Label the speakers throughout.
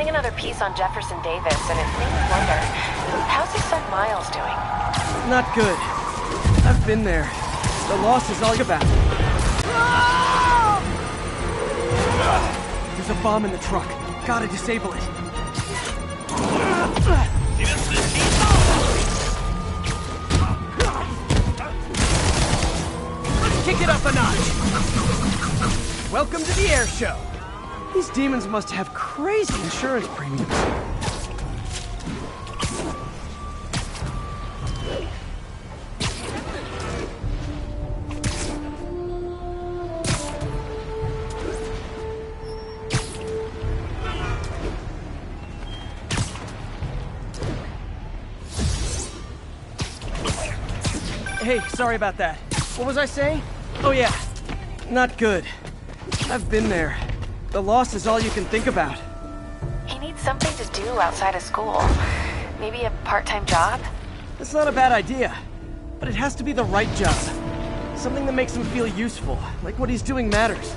Speaker 1: getting another piece on Jefferson Davis, and it made me wonder, how's his son Miles doing?
Speaker 2: Not good. I've been there. The loss is all about. There's a bomb in the truck. Gotta disable it. Let's kick it up a notch. Welcome to the air show. These demons must have crazy insurance premiums. Hey, sorry about that. What was I saying? Oh yeah, not good. I've been there. The loss is all you can think about.
Speaker 1: He needs something to do outside of school. Maybe a part-time job?
Speaker 2: That's not a bad idea. But it has to be the right job. Something that makes him feel useful, like what he's doing matters.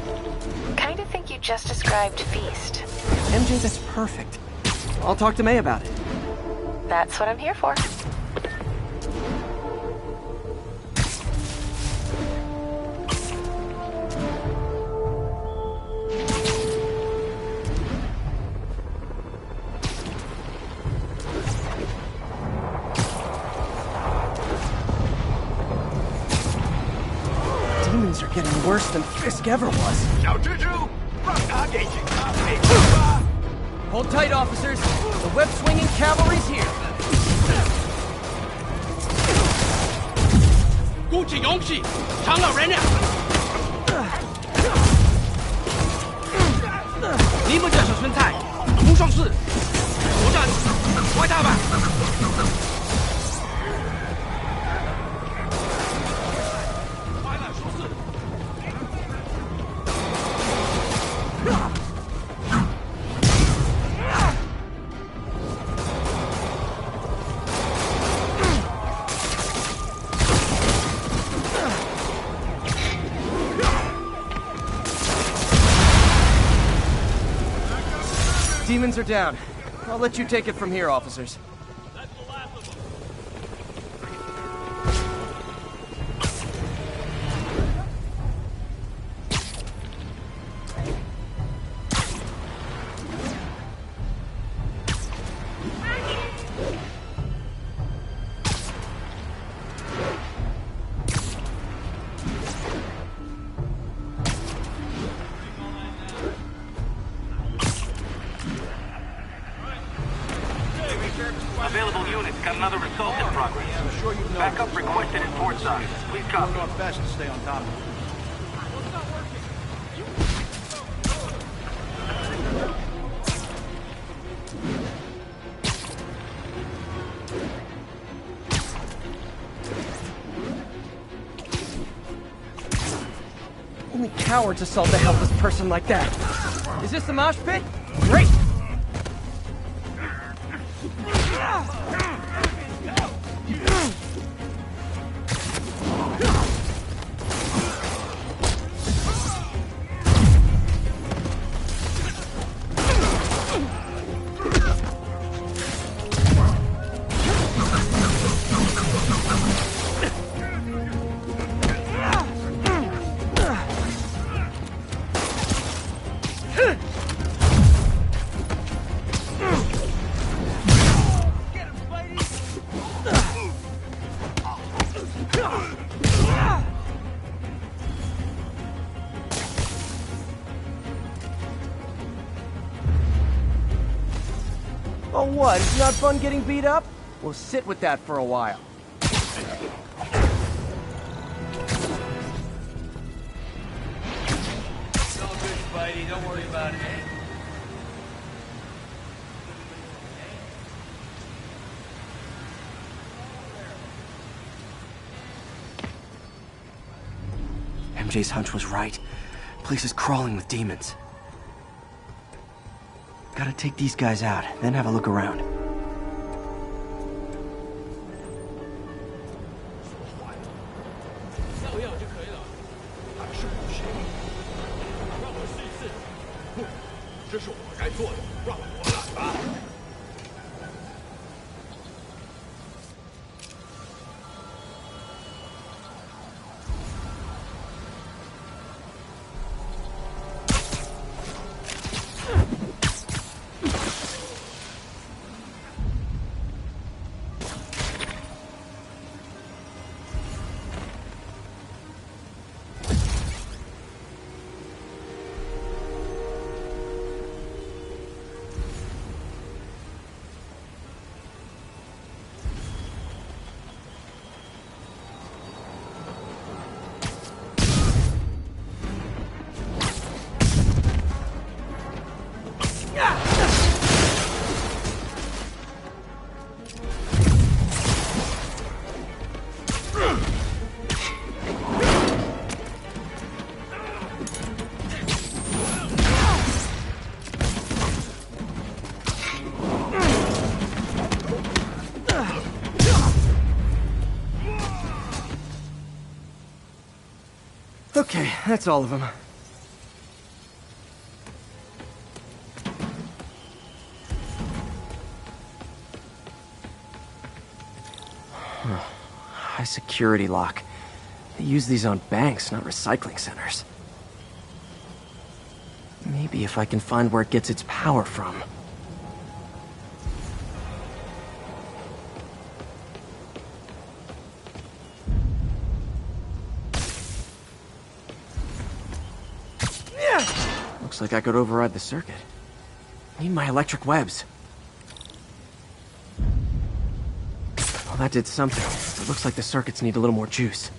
Speaker 1: Kinda think you just described Feast.
Speaker 2: MJ, that's perfect. I'll talk to May about it.
Speaker 1: That's what I'm here for.
Speaker 2: Demons are getting worse than Fisk ever was. Hold tight, officers. The web-swinging cavalry's here.
Speaker 3: 鼓起勇气，长老人呀！你们这是孙菜，不上市，不战，快打吧！快来说事。
Speaker 2: Demons are down. I'll let you take it from here, officers.
Speaker 4: Available units got another assault in progress.
Speaker 5: I'm sure you know.
Speaker 4: Backup requested at Fort Side. Please copy.
Speaker 5: Doing our best to stay on top of it.
Speaker 2: Only cowards assault a helpless person like that. Is this the mosh pit? Great! Oh what, it's not fun getting beat up? We'll sit with that for a while.
Speaker 3: It's all good, Spidey. Don't worry about it.
Speaker 2: MJ's hunch was right. Place is crawling with demons. Gotta take these guys out, then have a look around. Okay, that's all of them. High security lock. They use these on banks, not recycling centers. Maybe if I can find where it gets its power from. Looks like I could override the circuit. Need my electric webs. Well, that did something. It looks like the circuits need a little more juice.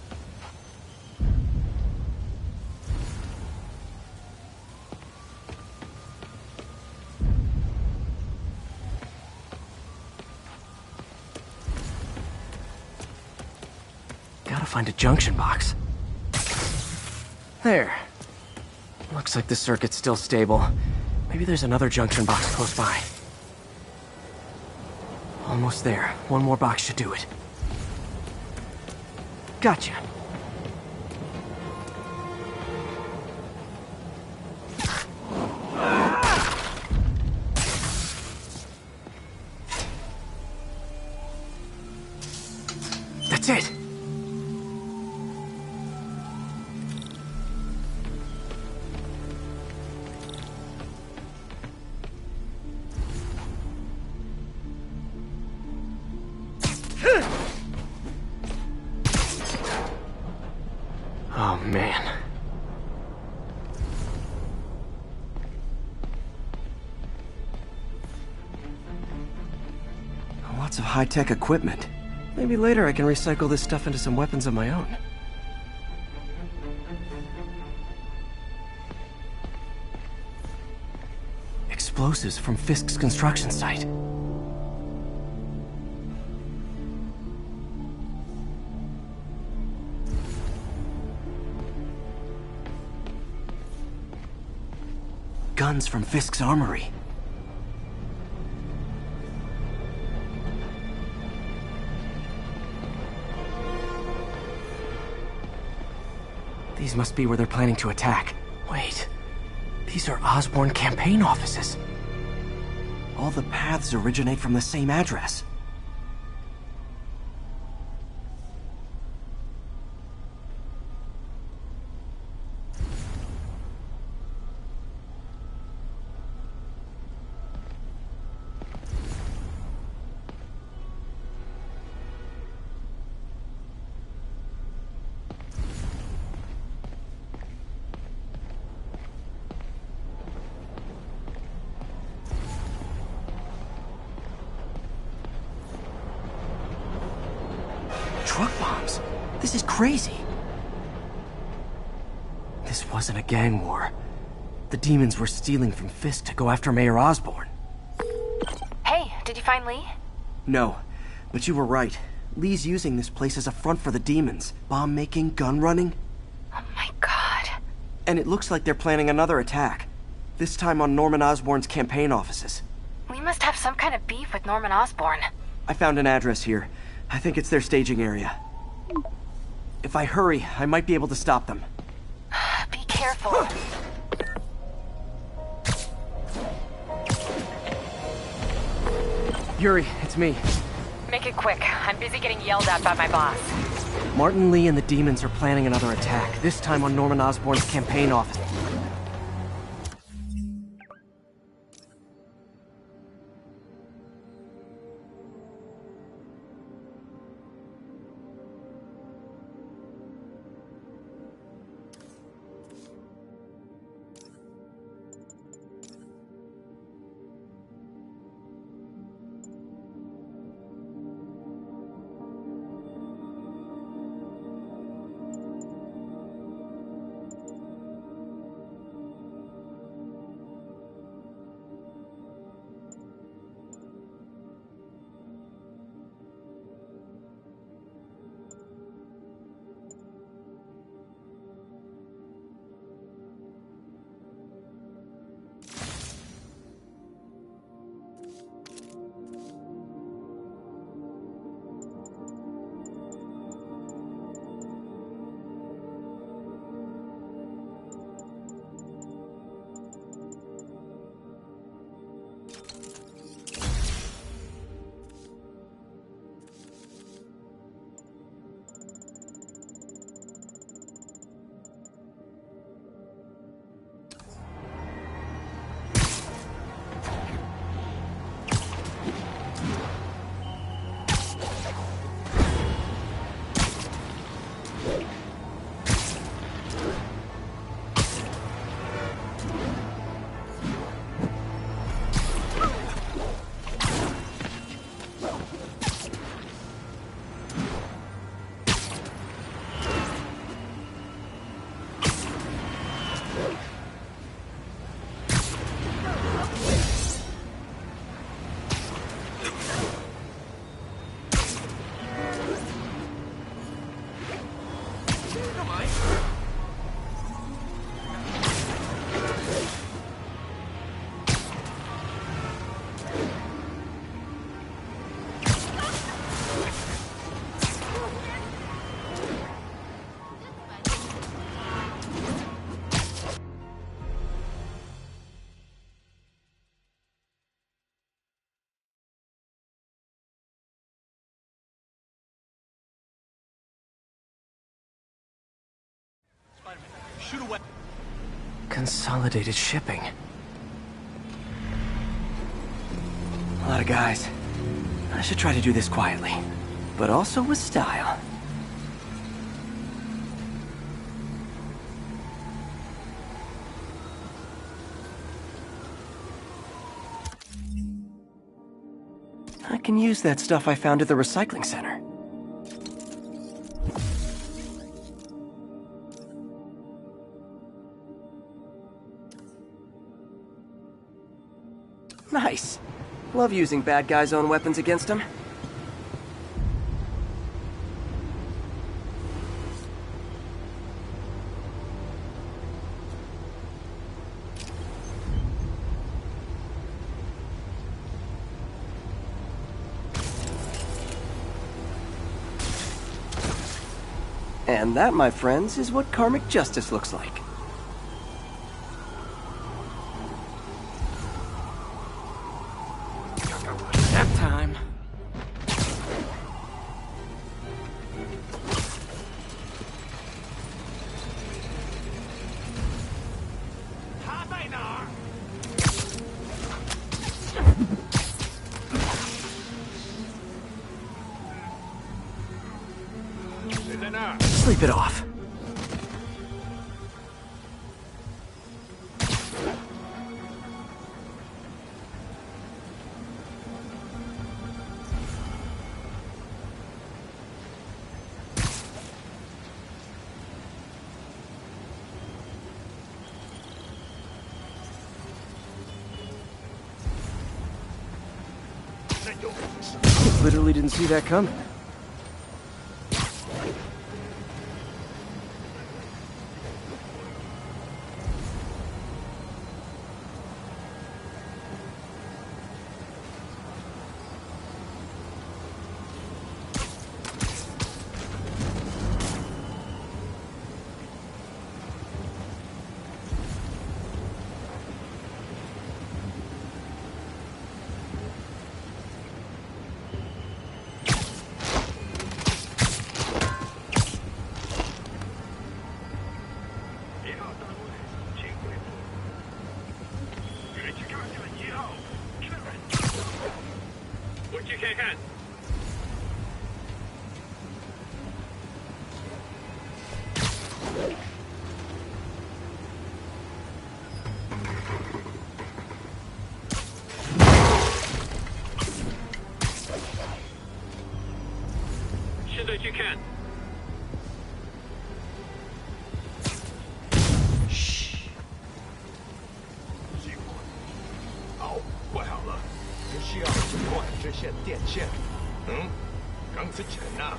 Speaker 2: Gotta find a junction box. There. Looks like the circuit's still stable. Maybe there's another junction box close by. Almost there. One more box should do it. Gotcha. That's it. Oh, man. Lots of high-tech equipment. Maybe later I can recycle this stuff into some weapons of my own. Explosives from Fisk's construction site. Guns from Fisk's armory. These must be where they're planning to attack. Wait, these are Osborn campaign offices. All the paths originate from the same address. Truck bombs? This is crazy. This wasn't a gang war. The demons were stealing from Fisk to go after Mayor Osborn.
Speaker 1: Hey, did you find Lee?
Speaker 2: No, but you were right. Lee's using this place as a front for the demons. Bomb making, gun running.
Speaker 1: Oh my god.
Speaker 2: And it looks like they're planning another attack. This time on Norman Osborn's campaign offices.
Speaker 1: Lee must have some kind of beef with Norman Osborn.
Speaker 2: I found an address here. I think it's their staging area. If I hurry, I might be able to stop them.
Speaker 1: Be careful.
Speaker 2: Yuri, it's me.
Speaker 1: Make it quick. I'm busy getting yelled at by my boss.
Speaker 2: Martin Lee and the demons are planning another attack, this time on Norman Osborn's campaign office.
Speaker 5: Shoot away.
Speaker 2: Consolidated shipping. A lot of guys. I should try to do this quietly, but also with style. I can use that stuff I found at the recycling center. Nice. Love using bad guys' own weapons against them. And that, my friends, is what karmic justice looks like. That time. Sleep it off. Literally didn't see that coming.
Speaker 4: Shake hands. You can.
Speaker 6: Shh. 好，怪好了，只需要管这线电线。刚之前呐。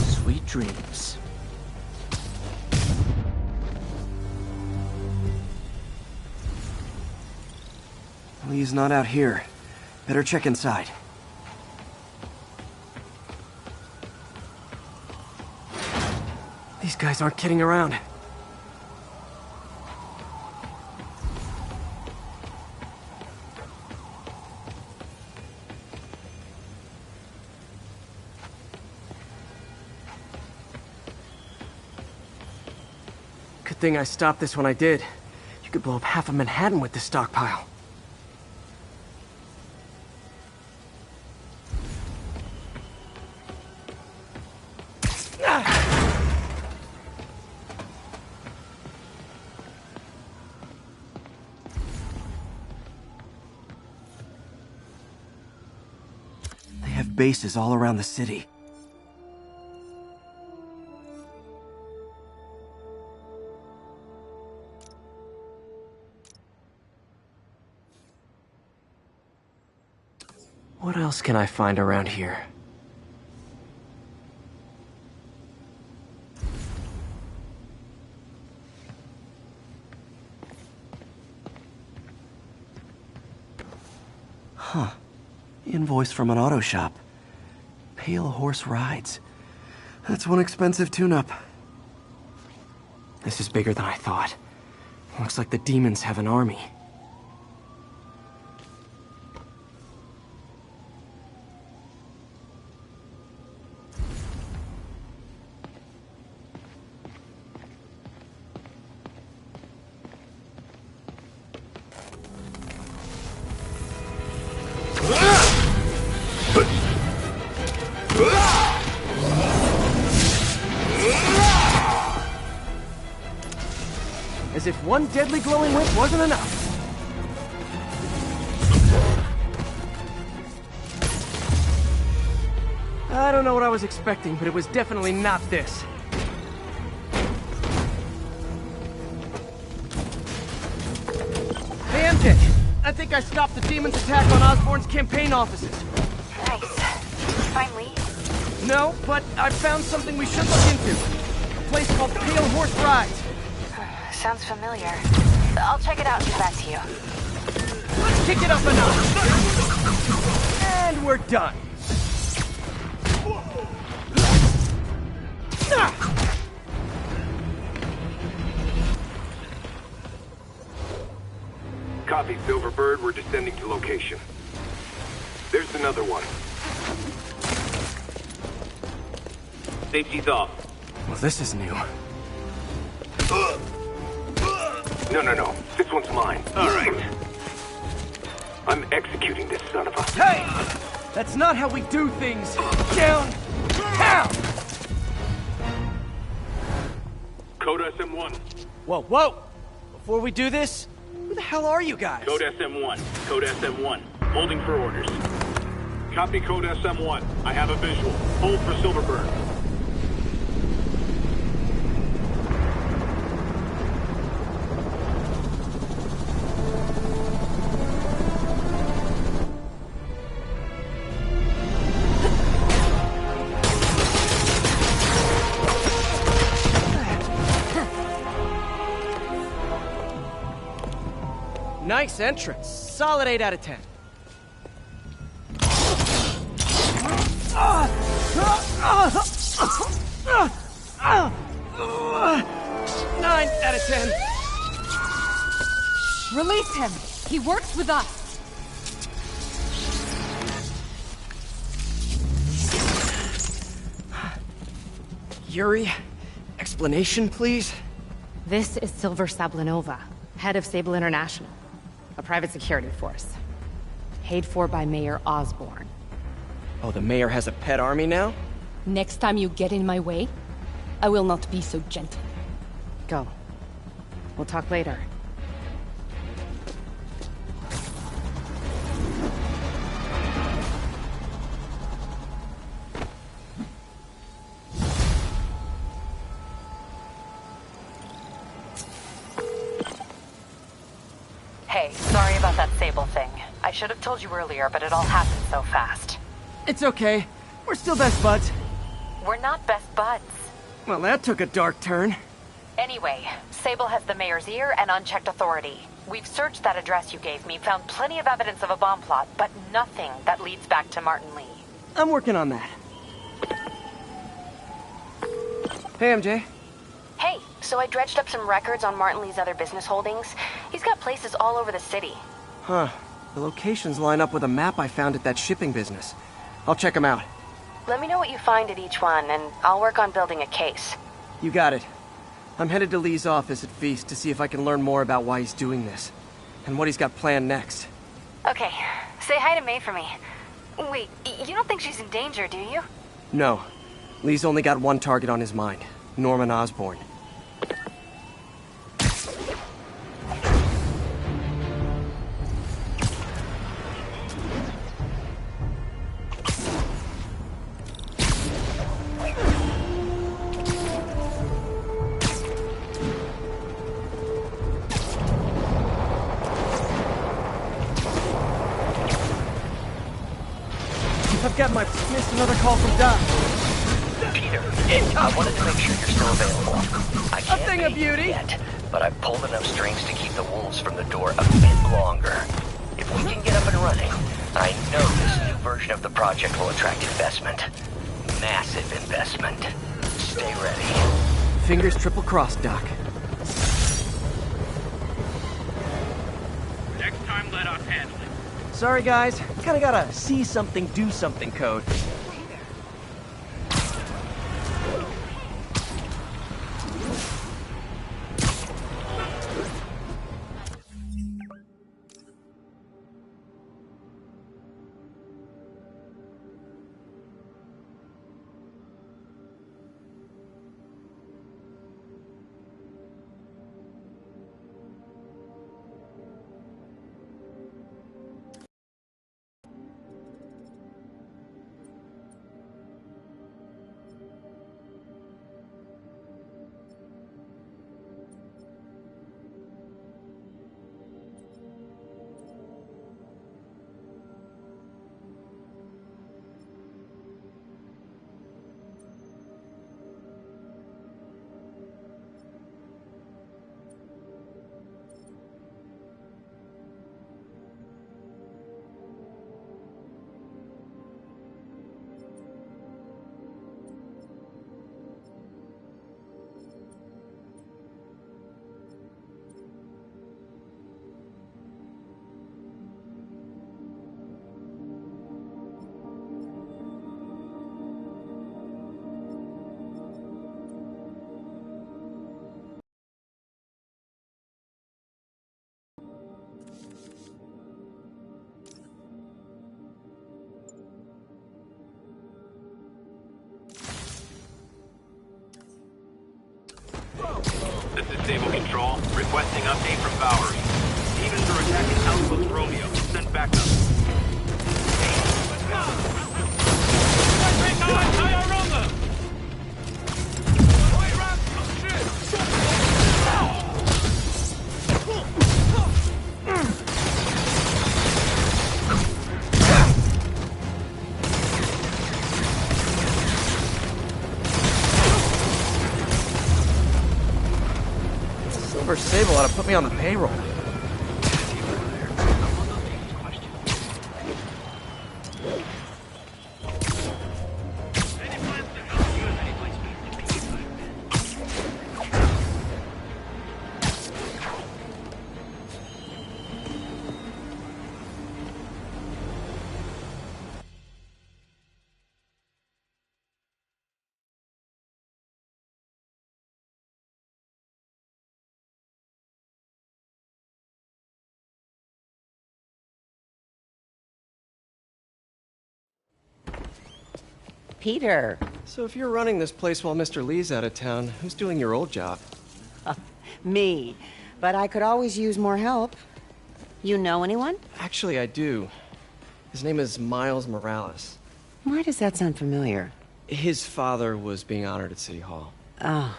Speaker 2: Sweet dreams. Lee's not out here. Better check inside. These guys aren't kidding around. Good thing I stopped this when I did. You could blow up half of Manhattan with this stockpile. They have bases all around the city. What else can I find around here? Huh. Invoice from an auto shop. Pale Horse Rides. That's one expensive tune-up. This is bigger than I thought. Looks like the demons have an army. As if one deadly glowing whip wasn't enough. I don't know what I was expecting, but it was definitely not this. Hey, MJ, I think I stopped the demon's attack on Osborn's campaign offices.
Speaker 1: Nice. Find Lee?
Speaker 2: No, but I found something we should look into. A place called Pale Horse Rides.
Speaker 1: Sounds familiar. I'll check it out and get back to you.
Speaker 2: Let's kick it up a notch. And we're done.
Speaker 7: Copy, Silverbird. We're descending to location. There's another one.
Speaker 4: Safety's off.
Speaker 2: Well, this is new.
Speaker 7: No. This one's mine. All right. I'm executing this son of a...
Speaker 2: Hey! That's not how we do things. Downtown!
Speaker 4: Code SM1.
Speaker 2: Whoa! Before we do this, who the hell are you guys?
Speaker 4: Code SM1. Code SM1. Holding for orders. Copy Code SM1. I have a visual. Hold for Silverbird.
Speaker 2: Nice entrance. Solid 8 out of 10. 9 out of 10.
Speaker 8: Release him! He works with us!
Speaker 2: Yuri, explanation, please?
Speaker 8: This is Silver Sablinova, head of Sable International, a private security force. Paid for by Mayor Osborn.
Speaker 2: Oh, the mayor has a pet army now?
Speaker 8: Next time you get in my way, I will not be so gentle. Go. We'll talk later.
Speaker 1: Hey, sorry about that Sable thing. I should have told you earlier, but it all happened so fast.
Speaker 2: It's okay. We're still best buds.
Speaker 1: We're not best buds.
Speaker 2: Well, that took a dark turn.
Speaker 1: Anyway, Sable has the mayor's ear and unchecked authority. We've searched that address you gave me, found plenty of evidence of a bomb plot, but nothing that leads back to Martin Lee.
Speaker 2: I'm working on that. Hey, MJ.
Speaker 1: Hey, so I dredged up some records on Martin Lee's other business holdings. He's got places all over the city.
Speaker 2: Huh. The locations line up with a map I found at that shipping business. I'll check them out.
Speaker 1: Let me know what you find at each one, and I'll work on building a case.
Speaker 2: You got it. I'm headed to Lee's office at Feast to see if I can learn more about why he's doing this. And what he's got planned next.
Speaker 1: Okay, say hi to May for me. Wait, you don't think she's in danger, do you?
Speaker 2: No. Lee's only got one target on his mind. Norman Osborn. Missed another call from Doc.
Speaker 9: Peter, I wanted to make sure you're still available. I can't
Speaker 2: A thing of beauty
Speaker 9: yet, but I've pulled enough strings to keep the wolves from the door a bit longer. If we can get up and running, I know this new version of the project will attract investment. Massive investment. Stay ready.
Speaker 2: Fingers triple crossed, Doc.
Speaker 4: Next time, let us handle it.
Speaker 2: Sorry, guys. Kinda gotta see something, do something code.
Speaker 4: This is Sable Control, requesting update from Bowery. Demons are attacking Outpost Romeo. Send backup.
Speaker 2: Silver Sable ought to put me on the payroll.
Speaker 10: Peter.
Speaker 2: So if you're running this place while Mr. Lee's out of town, who's doing your old job?
Speaker 10: Me. But I could always use more help. You know anyone?
Speaker 2: Actually, I do. His name is Miles Morales.
Speaker 10: Why does that sound familiar?
Speaker 2: His father was being honored at City Hall.
Speaker 10: Oh.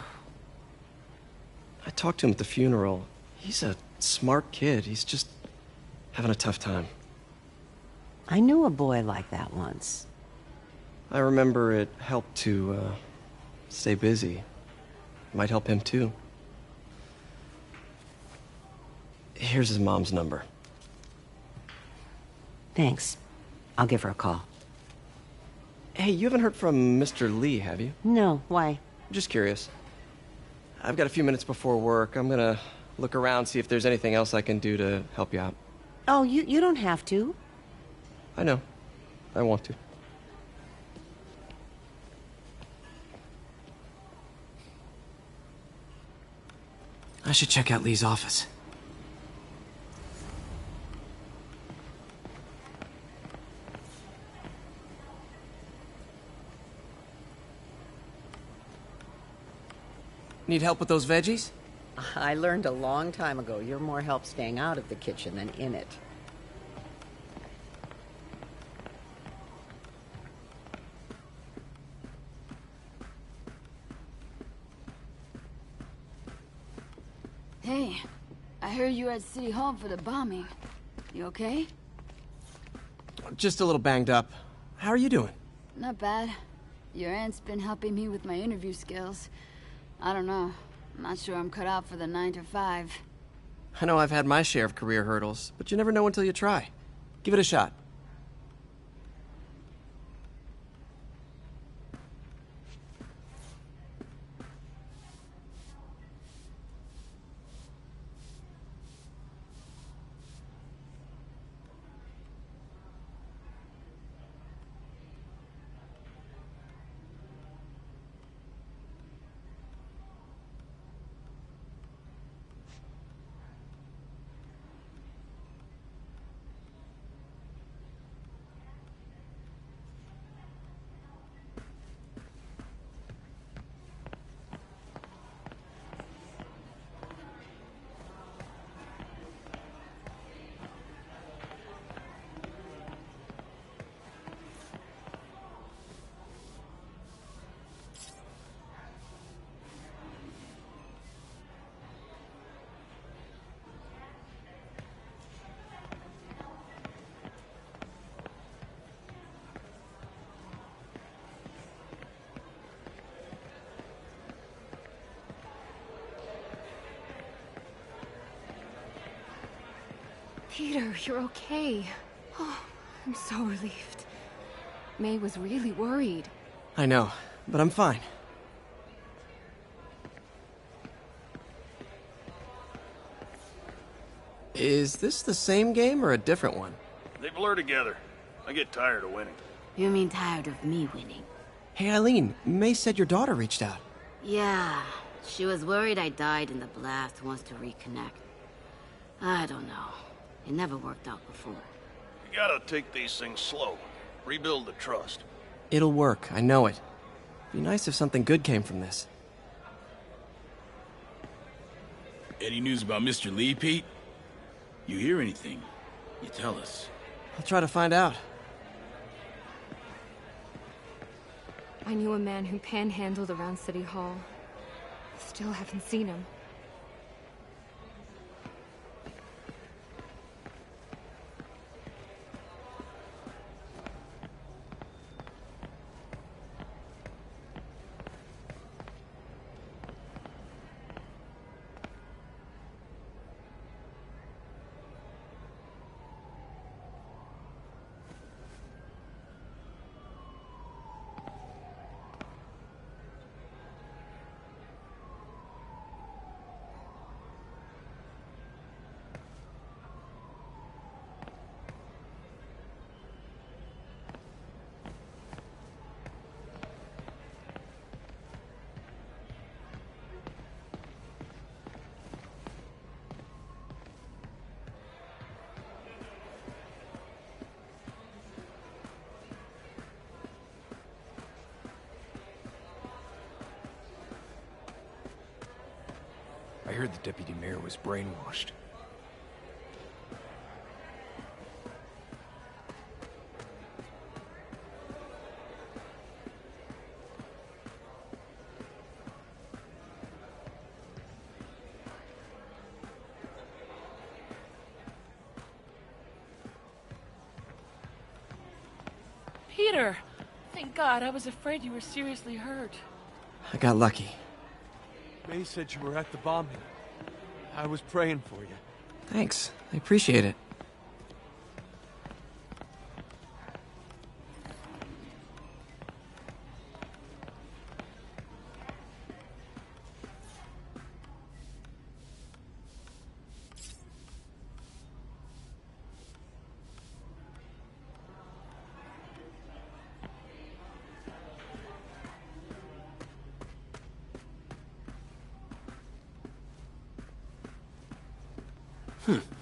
Speaker 2: I talked to him at the funeral. He's a smart kid. He's just having a tough time.
Speaker 10: I knew a boy like that once.
Speaker 2: I remember it helped to, stay busy. Might help him, too. Here's his mom's number.
Speaker 10: Thanks. I'll give her a call.
Speaker 2: Hey, you haven't heard from Mr. Lee, have you?
Speaker 10: No, why?
Speaker 2: Just curious. I've got a few minutes before work. I'm gonna look around, see if there's anything else I can do to help you out.
Speaker 10: Oh, you don't have to.
Speaker 2: I know. I want to. I should check out Lee's office. Need help with those veggies?
Speaker 10: I learned a long time ago you're more help staying out of the kitchen than in it.
Speaker 11: Hey, I heard you were at City Hall for the bombing. You okay?
Speaker 2: Just a little banged up. How are you doing?
Speaker 11: Not bad. Your aunt's been helping me with my interview skills. I don't know. I'm not sure I'm cut out for the 9 to 5.
Speaker 2: I know I've had my share of career hurdles, but you never know until you try. Give it a shot.
Speaker 12: Peter, you're okay. Oh, I'm so relieved. May was really worried.
Speaker 2: I know, but I'm fine. Is this the same game or a different one?
Speaker 5: They blur together. I get tired of winning.
Speaker 11: You mean tired of me winning?
Speaker 2: Hey, Eileen, May said your daughter reached out.
Speaker 11: Yeah, she was worried I died in the blast, wants to reconnect. I don't know. It never worked out before.
Speaker 5: You gotta take these things slow. Rebuild the trust.
Speaker 2: It'll work, I know it. Be nice if something good came from this.
Speaker 13: Any news about Mr. Lee, Pete? You hear anything, you tell us.
Speaker 2: I'll try to find out.
Speaker 12: I knew a man who panhandled around City Hall. Still haven't seen him.
Speaker 6: I heard the deputy mayor was brainwashed.
Speaker 14: Peter! Thank God, I was afraid you were seriously hurt.
Speaker 2: I got lucky.
Speaker 15: May said you were at the bombing. I was praying for you.
Speaker 2: Thanks. I appreciate it.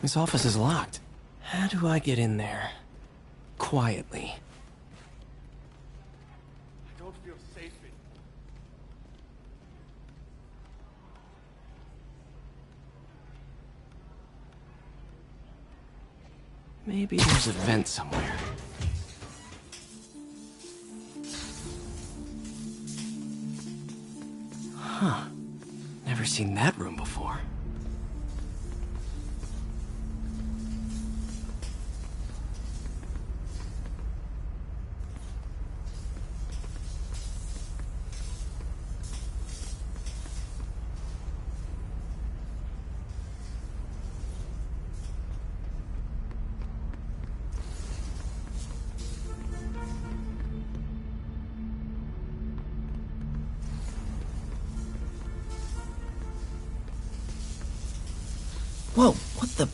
Speaker 2: This office is locked. How do I get in there? Quietly.
Speaker 15: I don't feel safe in.
Speaker 2: Maybe there's a vent somewhere. Huh. Never seen that room before. Whoa, what the...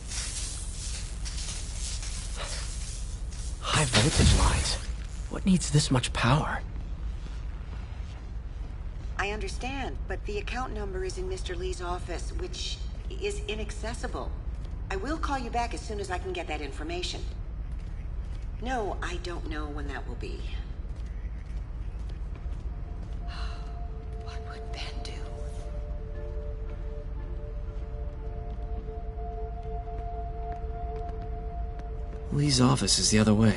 Speaker 2: High voltage lines. What needs this much power?
Speaker 10: I understand, but the account number is in Mr. Lee's office, which is inaccessible. I will call you back as soon as I can get that information. No, I don't know when that will be. What would Ben do?
Speaker 2: Lee's office is the other way.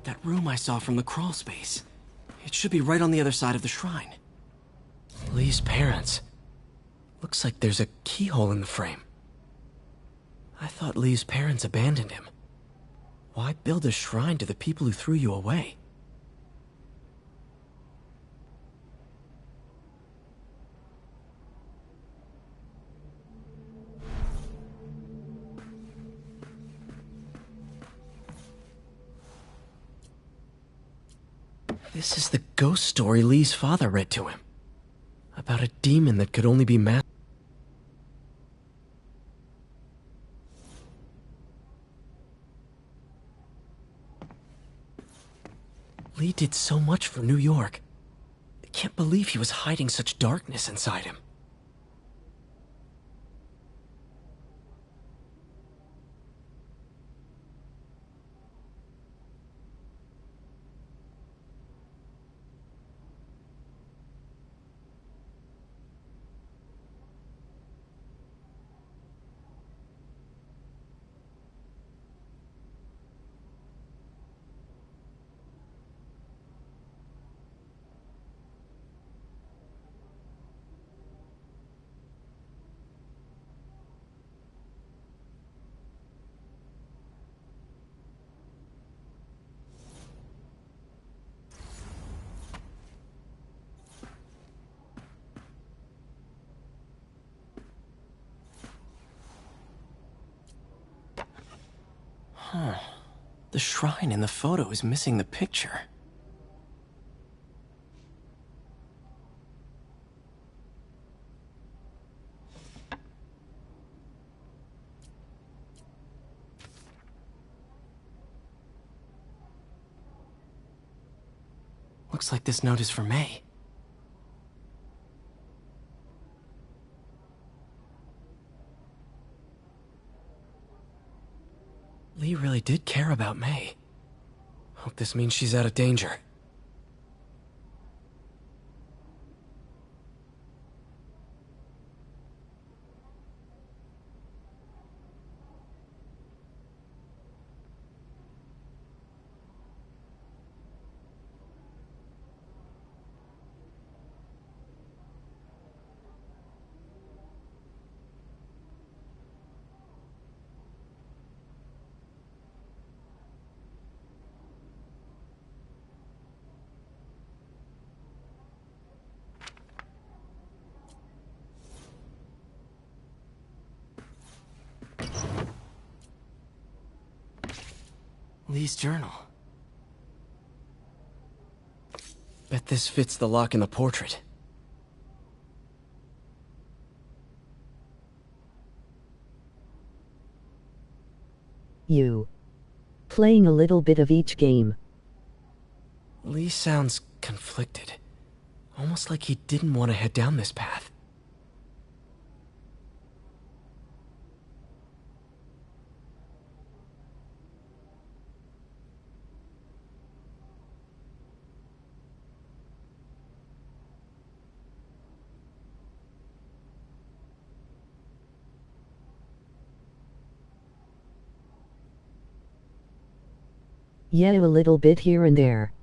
Speaker 2: That room I saw from the crawl space. It should be right on the other side of the shrine. Lee's parents. Looks like there's a keyhole in the frame. I thought Lee's parents abandoned him. Why build a shrine to the people who threw you away? This is the ghost story Lee's father read to him. About a demon that could only be mastered. Lee did so much for New York. I can't believe he was hiding such darkness inside him. Huh. The shrine in the photo is missing the picture. Looks like this note is for May. Lee really did care about May. Hope this means she's out of danger. Lee's journal. Bet this fits the lock in the portrait.
Speaker 16: You. Playing a little bit of each game.
Speaker 2: Lee sounds conflicted. Almost like he didn't want to head down this path.
Speaker 16: Yeah, a little bit here and there.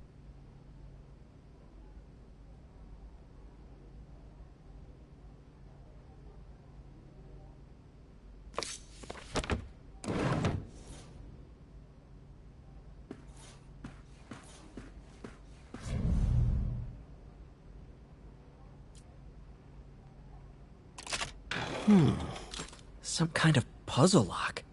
Speaker 2: Some kind of puzzle lock.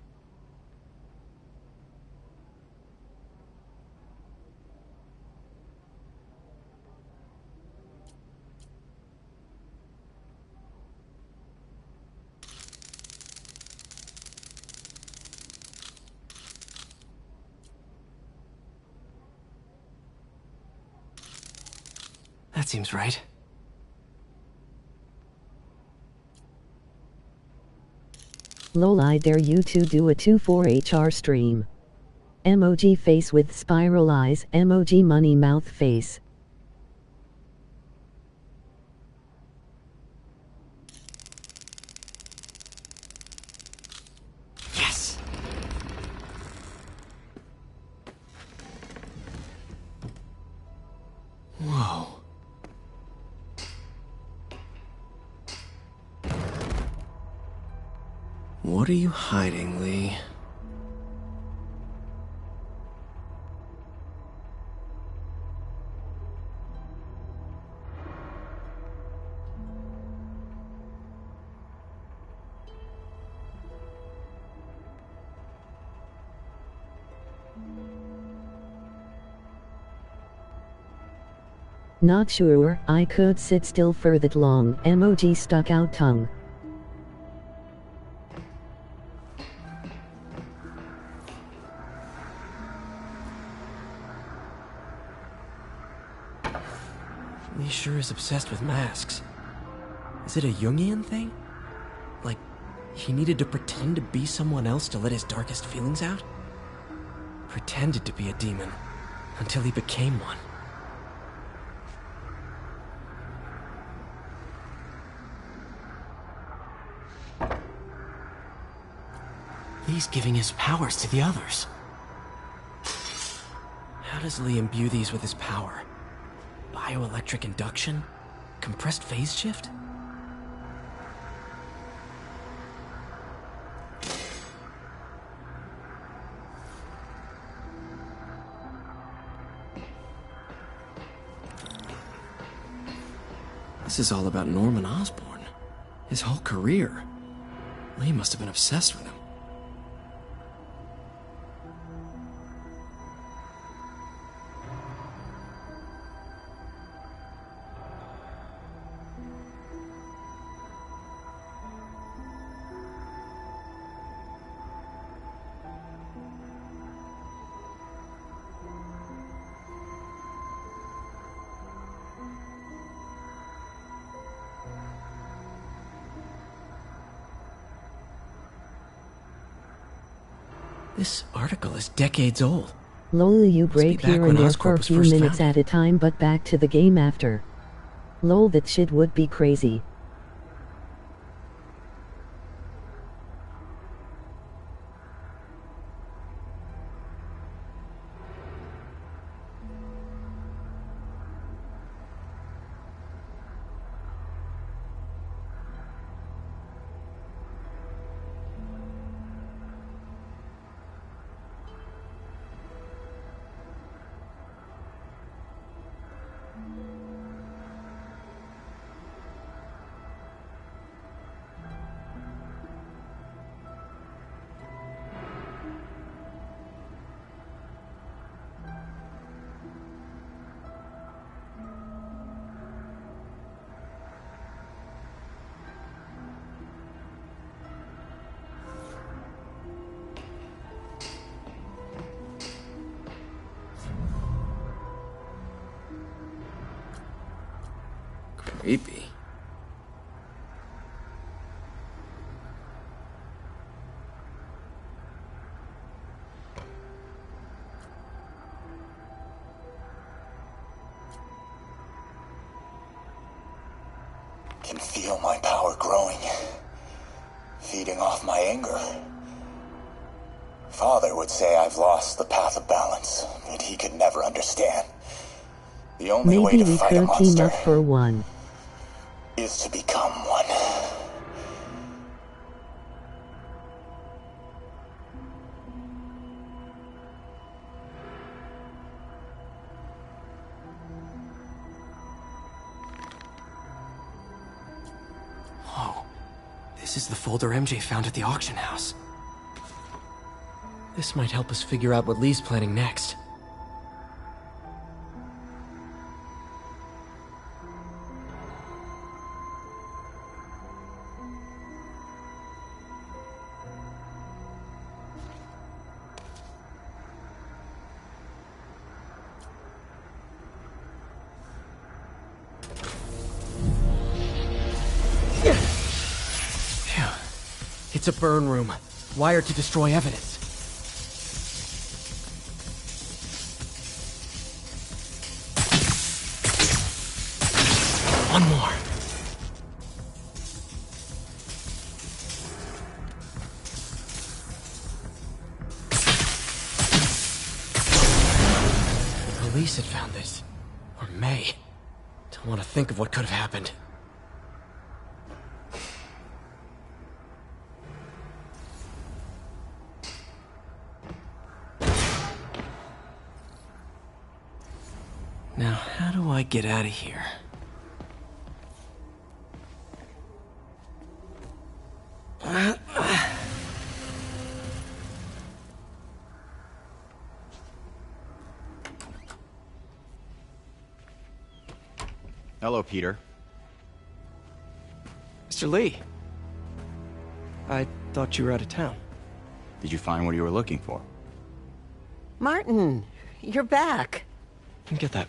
Speaker 2: That seems right.
Speaker 16: Lol, I dare you to do a 2-4-HR stream. Emoji face with spiral eyes, emoji money mouth face.
Speaker 2: Yes! Whoa. What are you hiding, Lee?
Speaker 16: Not sure, I could sit still for that long, emoji stuck out tongue.
Speaker 2: Lee sure is obsessed with masks. Is it a Jungian thing? Like, he needed to pretend to be someone else to let his darkest feelings out? Pretended to be a demon, until he became one. Lee's giving his powers to the others. How does Lee imbue these with his power? Bioelectric induction? Compressed phase shift? This is all about Norman Osborn. His whole career. Lee must have been obsessed with him. This article is decades old.
Speaker 16: Lola, you break
Speaker 2: back
Speaker 16: here
Speaker 2: when
Speaker 16: and there
Speaker 2: Oscorp
Speaker 16: for a
Speaker 2: was
Speaker 16: few
Speaker 2: first
Speaker 16: minutes
Speaker 2: founded.
Speaker 16: at a time, but back to the game after. Lol, that shit would be crazy.
Speaker 2: Creepy.
Speaker 17: Can feel my power growing, feeding off my anger. Father would say I've lost the path of balance, but he could never understand. The only way
Speaker 16: Maybe
Speaker 17: to
Speaker 16: we
Speaker 17: fight a
Speaker 16: could team
Speaker 17: monster
Speaker 16: up for one.
Speaker 17: is to become one.
Speaker 2: Whoa. This is the folder MJ found at the auction house. This might help us figure out what Lee's planning next. It's a burn room, wired to destroy evidence. One more. The police had found this. Or May. Don't want to think of what could have happened. Now, how do I get out of here?
Speaker 18: Hello, Peter.
Speaker 2: Mr. Lee. I thought you were out of town.
Speaker 18: Did you find what you were looking for?
Speaker 10: Martin, you're back.
Speaker 2: You can get that.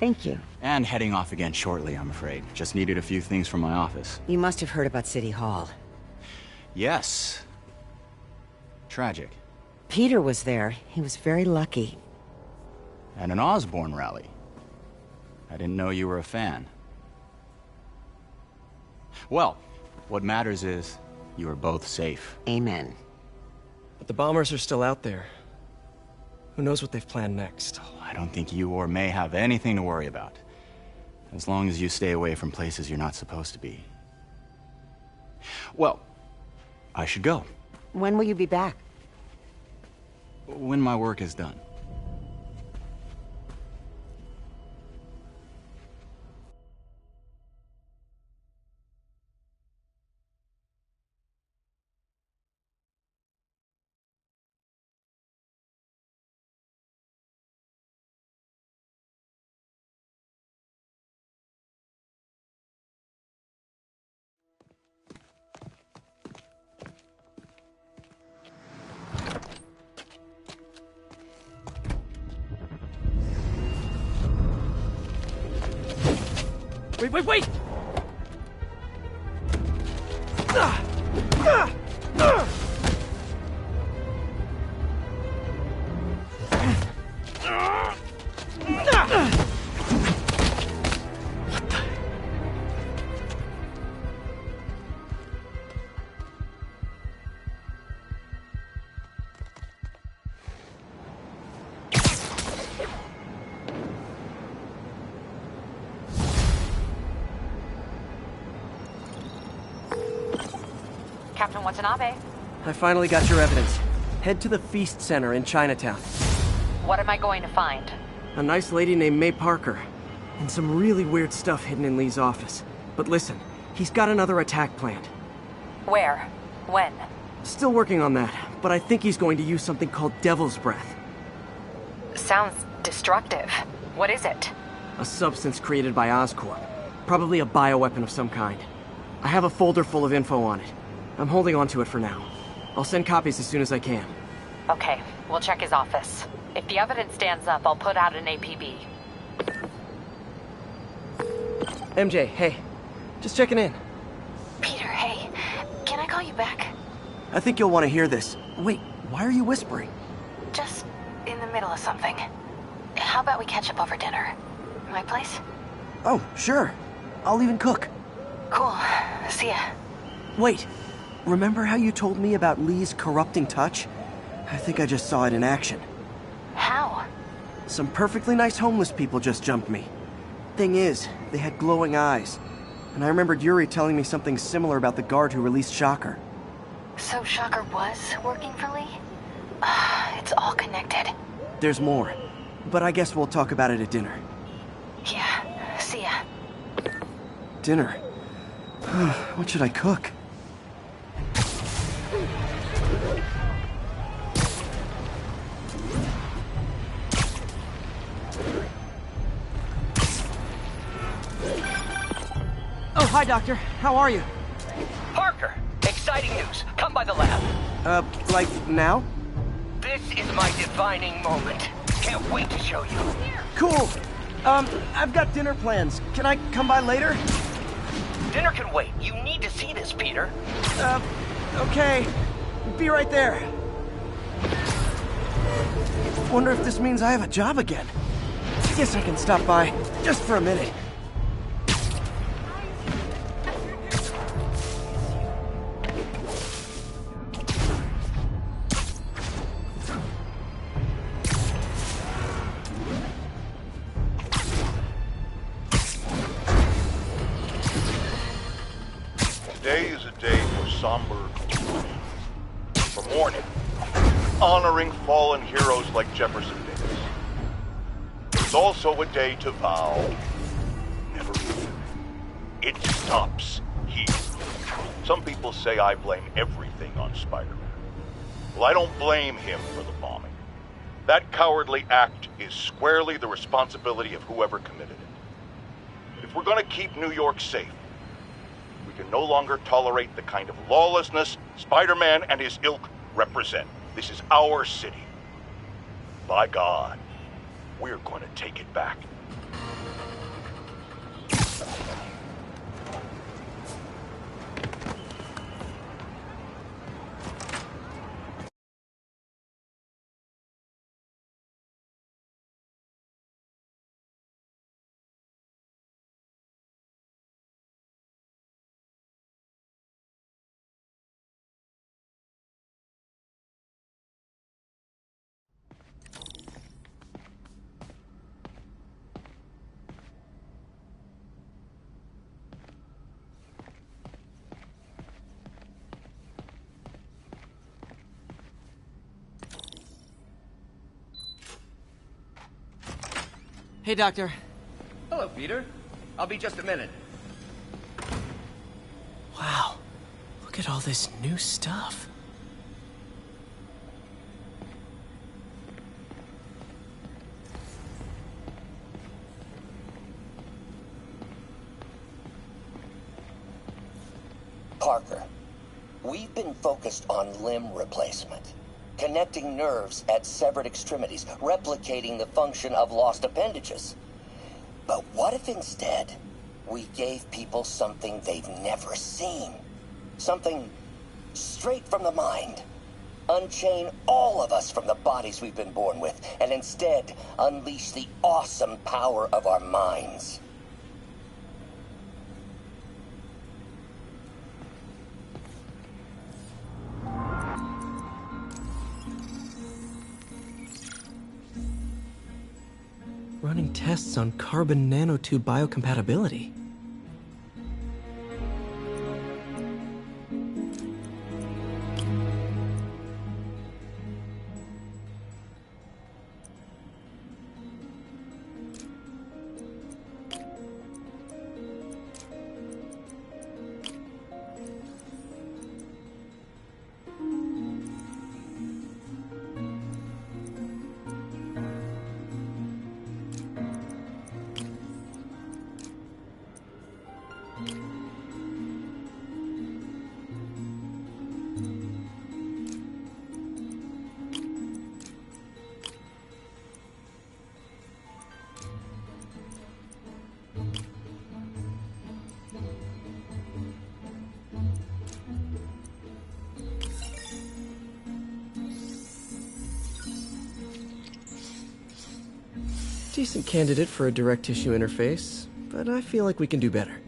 Speaker 10: Thank you.
Speaker 18: And heading off again shortly, I'm afraid. Just needed a few things from my office.
Speaker 10: You must have heard about City Hall.
Speaker 18: Yes. Tragic.
Speaker 10: Peter was there. He was very lucky.
Speaker 18: At an Osborn rally. I didn't know you were a fan. Well, what matters is you are both safe.
Speaker 10: Amen.
Speaker 2: But the bombers are still out there. Who knows what they've planned next?
Speaker 18: I don't think you or May have anything to worry about. As long as you stay away from places you're not supposed to be. Well, I should go.
Speaker 10: When will you be back?
Speaker 18: When my work is done.
Speaker 3: Wait!
Speaker 1: Captain Watanabe.
Speaker 2: I finally got your evidence. Head to the Feast Center in Chinatown.
Speaker 1: What am I going to find?
Speaker 2: A nice lady named May Parker. And some really weird stuff hidden in Lee's office. But listen, he's got another attack planned.
Speaker 1: Where? When?
Speaker 2: Still working on that, but I think he's going to use something called Devil's Breath.
Speaker 1: Sounds destructive. What is it?
Speaker 2: A substance created by Oscorp. Probably a bioweapon of some kind. I have a folder full of info on it. I'm holding on to it for now. I'll send copies as soon as I can.
Speaker 1: Okay, we'll check his office. If the evidence stands up, I'll put out an APB.
Speaker 2: MJ, hey. Just checking in.
Speaker 12: Peter, hey. Can I call you back?
Speaker 2: I think you'll want to hear this. Wait, why are you whispering?
Speaker 12: Just in the middle of something. How about we catch up over dinner? My place?
Speaker 2: Oh, sure. I'll even cook.
Speaker 12: Cool. See ya.
Speaker 2: Wait. Remember how you told me about Lee's corrupting touch? I think I just saw it in action.
Speaker 12: How?
Speaker 2: Some perfectly nice homeless people just jumped me. Thing is, they had glowing eyes. And I remembered Yuri telling me something similar about the guard who released Shocker.
Speaker 12: So Shocker was working for Lee? It's all connected.
Speaker 2: There's more. But I guess we'll talk about it at dinner.
Speaker 12: Yeah. See ya.
Speaker 2: Dinner? What should I cook? Oh, hi, Doctor. How are you?
Speaker 9: Parker, exciting news. Come by the lab.
Speaker 2: Like now?
Speaker 9: This is my defining moment. Can't wait to show you.
Speaker 2: Cool. I've got dinner plans. Can I come by later?
Speaker 9: Dinner can wait. You need to see this, Peter.
Speaker 2: Okay. Be right there. Wonder if this means I have a job again. Guess I can stop by, just for a minute.
Speaker 6: Today is a day for somber conclusion. For mourning, honoring fallen heroes like Jefferson Davis. It's also a day to vow never again. It stops here. Some people say I blame everything on Spider-Man. Well, I don't blame him for the bombing. That cowardly act is squarely the responsibility of whoever committed it. If we're gonna keep New York safe, we can no longer tolerate the kind of lawlessness Spider-Man and his ilk represent. This is our city. By God, we're going to take it back.
Speaker 2: Hey, Doctor.
Speaker 3: Hello, Peter. I'll be just a minute.
Speaker 2: Wow. Look at all this new stuff.
Speaker 9: Parker, we've been focused on limb replacement. Connecting nerves at severed extremities, replicating the function of lost appendages. But what if instead we gave people something they've never seen? Something straight from the mind. Unchain all of us from the bodies we've been born with, and instead unleash the awesome power of our minds.
Speaker 2: Running tests on carbon nanotube biocompatibility. Decent candidate for a direct tissue interface, but I feel like we can do better.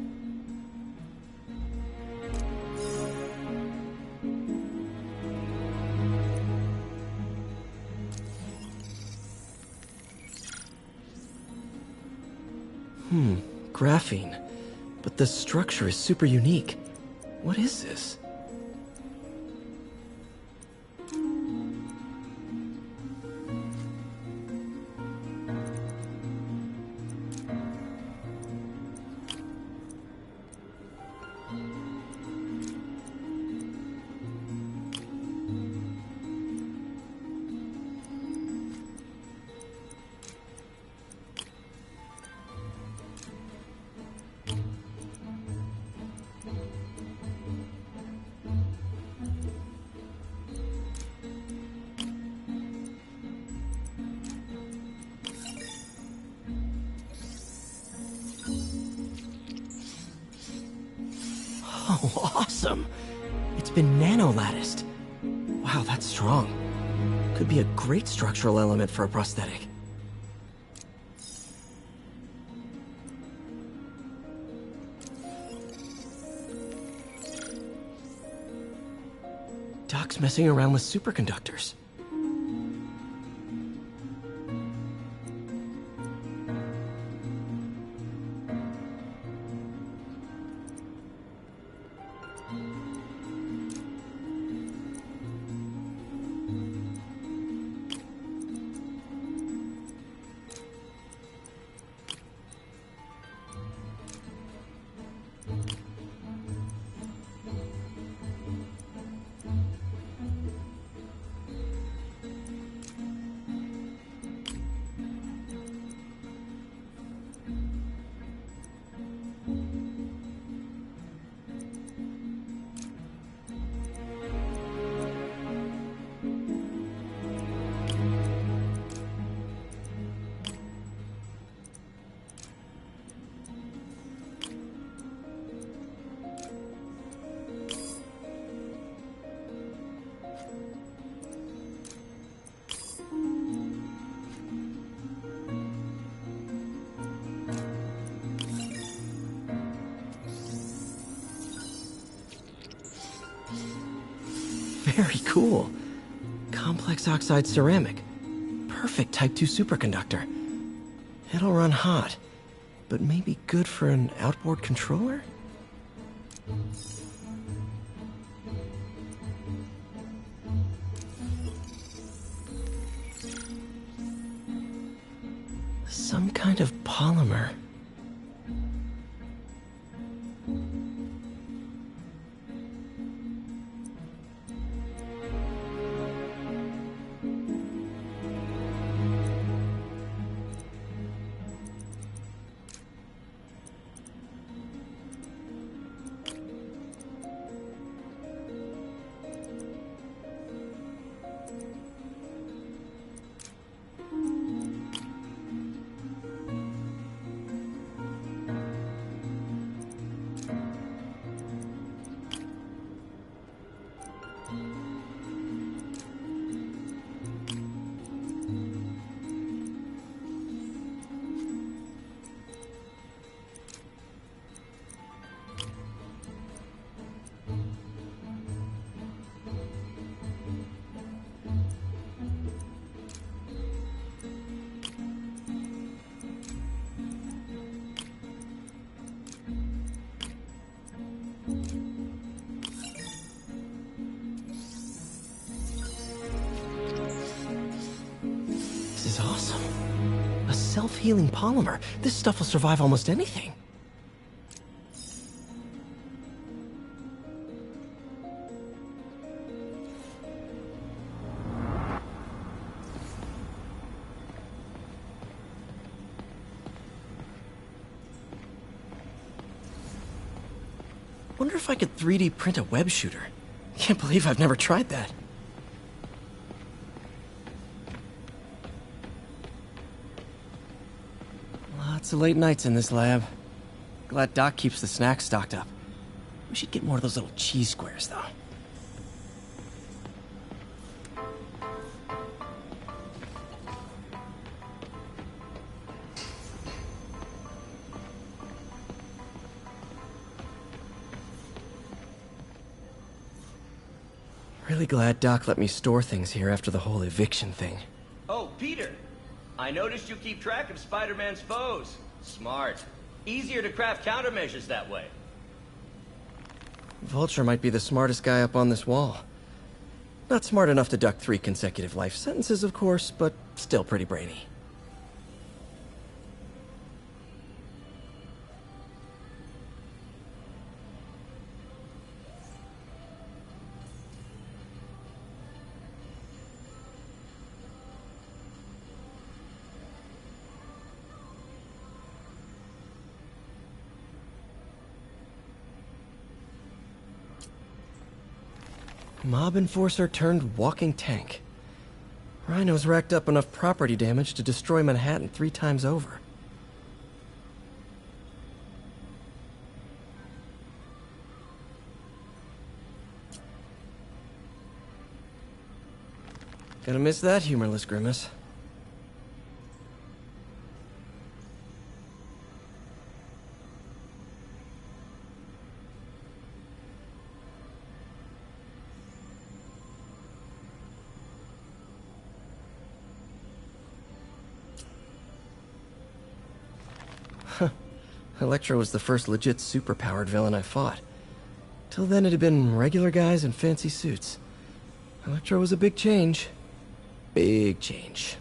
Speaker 2: Graphene. But the structure is super unique. What is this? Oh, awesome! It's been nano-latticed. Wow, that's strong. Could be a great structural element for a prosthetic. Doc's messing around with superconductors. Very cool. Complex oxide ceramic. Perfect Type 2 superconductor. It'll run hot, but maybe good for an outboard controller? Some kind of polymer. This is awesome. A self-healing polymer. This stuff will survive almost anything. Wonder if I could 3D print a web shooter. Can't believe I've never tried that. Lots of late nights in this lab. Glad Doc keeps the snacks stocked up. We should get more of those little cheese squares, though. Really glad Doc let me store things here after the whole eviction thing.
Speaker 19: Oh, Peter! I noticed you keep track of Spider-Man's foes. Smart. Easier to craft countermeasures that way.
Speaker 2: Vulture might be the smartest guy up on this wall. Not smart enough to duck 3 consecutive life sentences, of course, but still pretty brainy. Mob enforcer turned walking tank. Rhino's racked up enough property damage to destroy Manhattan 3 times over. Gonna miss that humorless grimace. Electro was the first legit superpowered villain I fought. Till then it had been regular guys in fancy suits. Electro was a big change. Big change.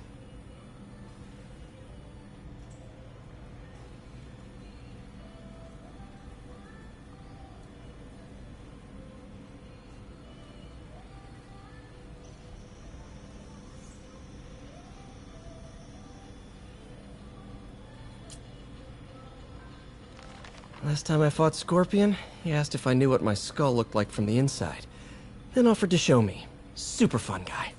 Speaker 2: Last time I fought Scorpion, he asked if I knew what my skull looked like from the inside, then offered to show me. Super fun guy.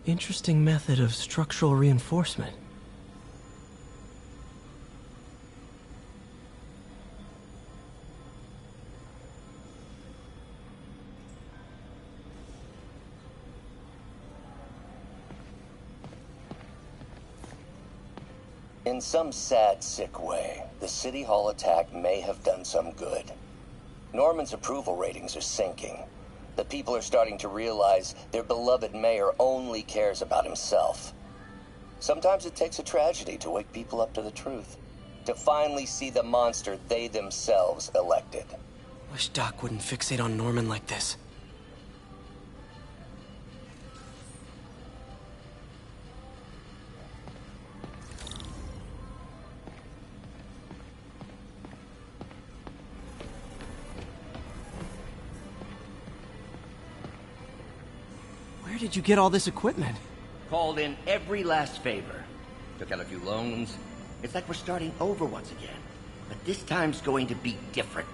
Speaker 2: Interesting method of structural reinforcement.
Speaker 9: In some sad, sick way, the City Hall attack may have done some good. Norman's approval ratings are sinking. The people are starting to realize their beloved mayor only cares about himself. Sometimes it takes a tragedy to wake people up to the truth, to finally see the monster they themselves elected.
Speaker 2: Wish Doc wouldn't fixate on Norman like this. Where did you get all this equipment?
Speaker 19: Called in every last favor. Took out a few loans. It's like we're starting over once again. But this time's going to be different.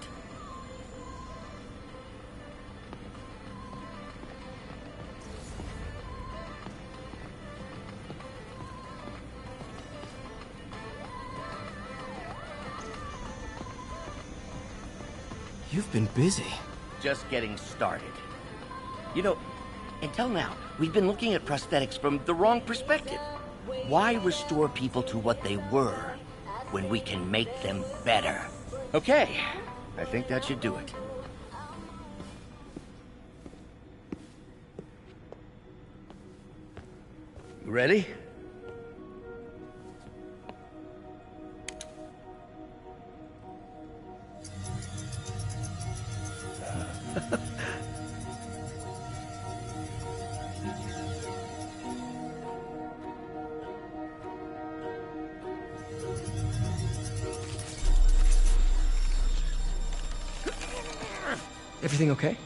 Speaker 2: You've been busy.
Speaker 19: Just getting started. You know, until now, we've been looking at prosthetics from the wrong perspective. Why restore people to what they were when we can make them better? Okay, I think that should do it. Ready?
Speaker 2: Everything okay?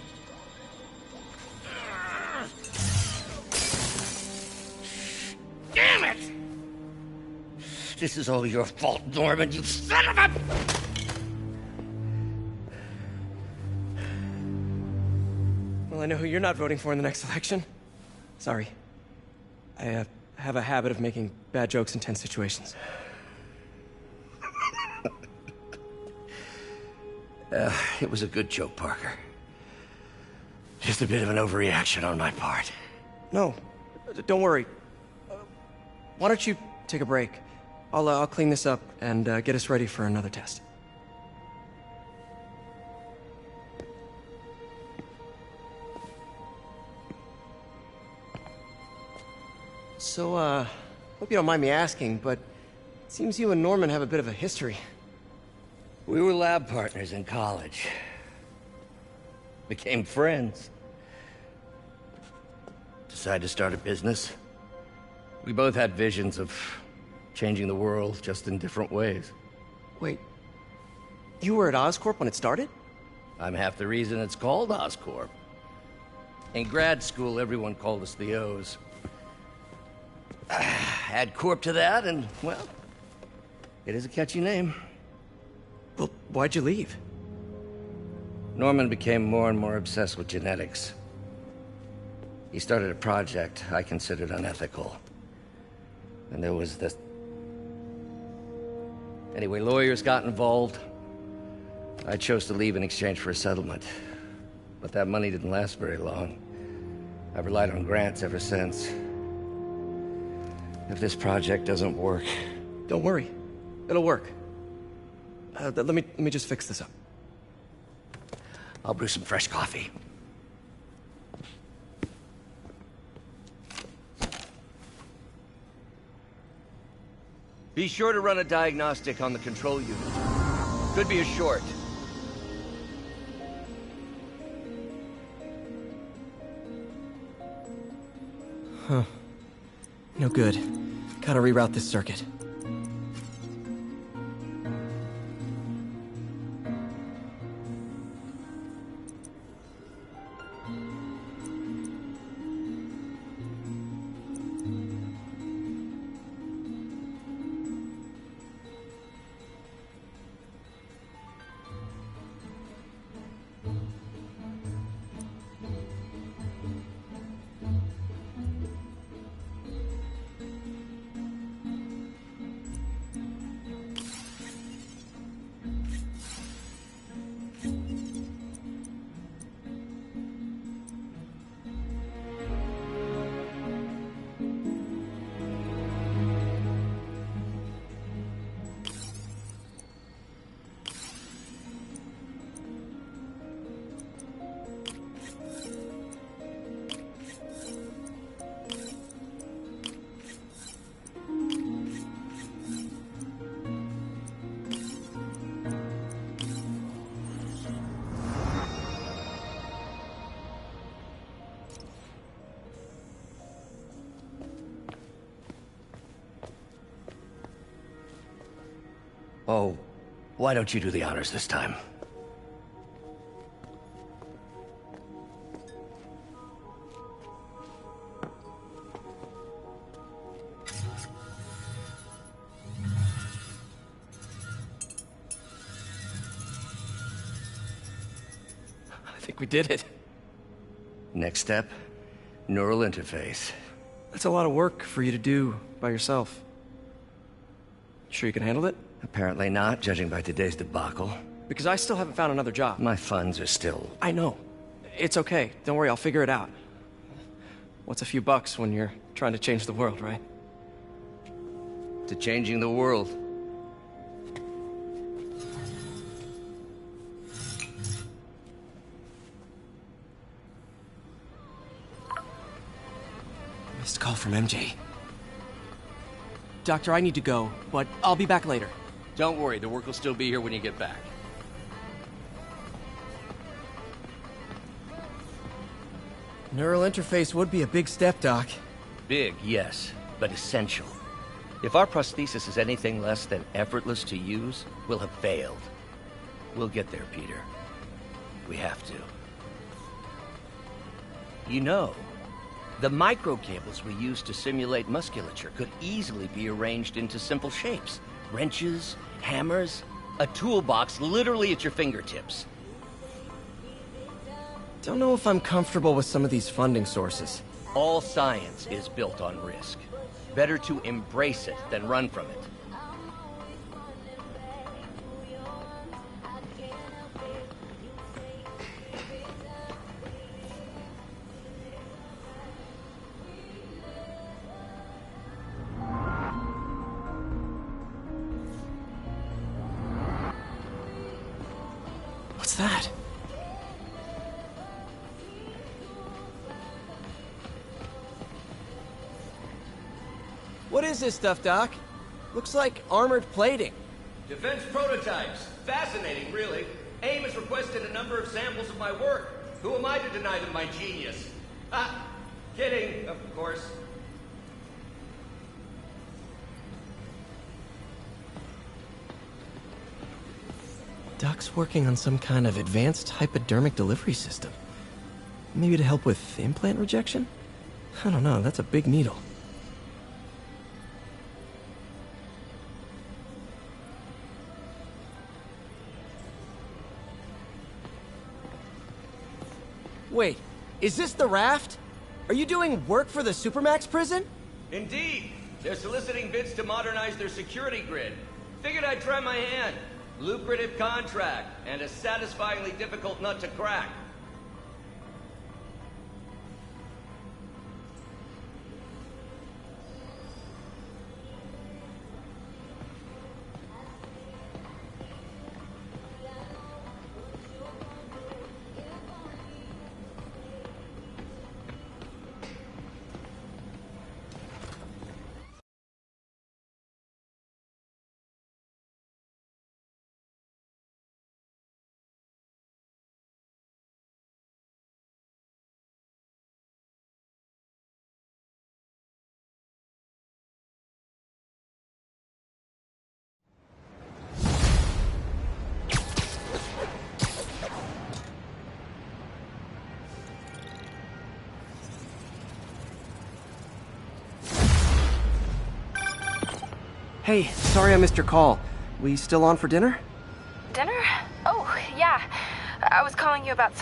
Speaker 19: This is all your fault, Norman, you son of a...
Speaker 2: Well, I know who you're not voting for in the next election. Sorry. I have a habit of making bad jokes in tense situations.
Speaker 19: It was a good joke, Parker. Just a bit of an overreaction on my part.
Speaker 2: No, don't worry. Why don't you take a break? I'll clean this up and get us ready for another test. So, hope you don't mind me asking, but it seems you and Norman have a bit of a history.
Speaker 19: We were lab partners in college. Became friends. Decided to start a business. We both had visions of changing the world, just in different ways.
Speaker 2: Wait, you were at Oscorp when it started?
Speaker 19: I'm half the reason it's called Oscorp. In grad school, everyone called us the O's. Add Corp to that, and, well, it is a catchy name.
Speaker 2: Well, why'd you leave?
Speaker 19: Norman became more and more obsessed with genetics. He started a project I considered unethical. And there was this... Anyway, lawyers got involved. I chose to leave in exchange for a settlement. But that money didn't last very long. I've relied on grants ever since. If this project doesn't work...
Speaker 2: Don't worry. It'll work. Let me just fix this up.
Speaker 19: I'll brew some fresh coffee. Be sure to run a diagnostic on the control unit. Could be a short.
Speaker 2: Huh. No good. Gotta reroute this circuit.
Speaker 19: Oh, why don't you do the honors this time?
Speaker 2: I think we did it.
Speaker 19: Next step, neural interface.
Speaker 2: That's a lot of work for you to do by yourself. Sure you can handle it?
Speaker 19: Apparently not, judging by today's debacle.
Speaker 2: Because I still haven't found another job.
Speaker 19: My funds are still...
Speaker 2: I know. It's okay. Don't worry, I'll figure it out. What's a few bucks when you're trying to change the world, right?
Speaker 19: To changing the world.
Speaker 2: Missed call from MJ. Doctor, I need to go, but I'll be back later.
Speaker 3: Don't worry, the work will still be here when you get back.
Speaker 2: Neural interface would be a big step, Doc.
Speaker 19: Big, yes, but essential. If our prosthesis is anything less than effortless to use, we'll have failed. We'll get there, Peter. We have to. You know, The microcables we use to simulate musculature could easily be arranged into simple shapes. Wrenches, hammers, a toolbox literally at your fingertips.
Speaker 2: Don't know if I'm comfortable with some of these funding sources.
Speaker 19: All science is built on risk. Better to embrace it than run from it.
Speaker 2: What's that? What is this stuff, Doc? Looks like armored plating.
Speaker 20: Defense prototypes. Fascinating, really. AIM has requested a number of samples of my work. Who am I to deny them my genius? Ah, kidding, of course.
Speaker 2: Doc's working on some kind of advanced hypodermic delivery system. Maybe to help with implant rejection? I don't know, that's a big needle. Wait, is this the raft? Are you doing work for the Supermax prison?
Speaker 20: Indeed. They're soliciting bids to modernize their security grid. Figured I'd try my hand. Lucrative contract, and a satisfyingly difficult nut to crack.
Speaker 2: Hey, sorry I missed your call. We still on for dinner?
Speaker 1: Dinner? Oh, yeah. I was calling you about something.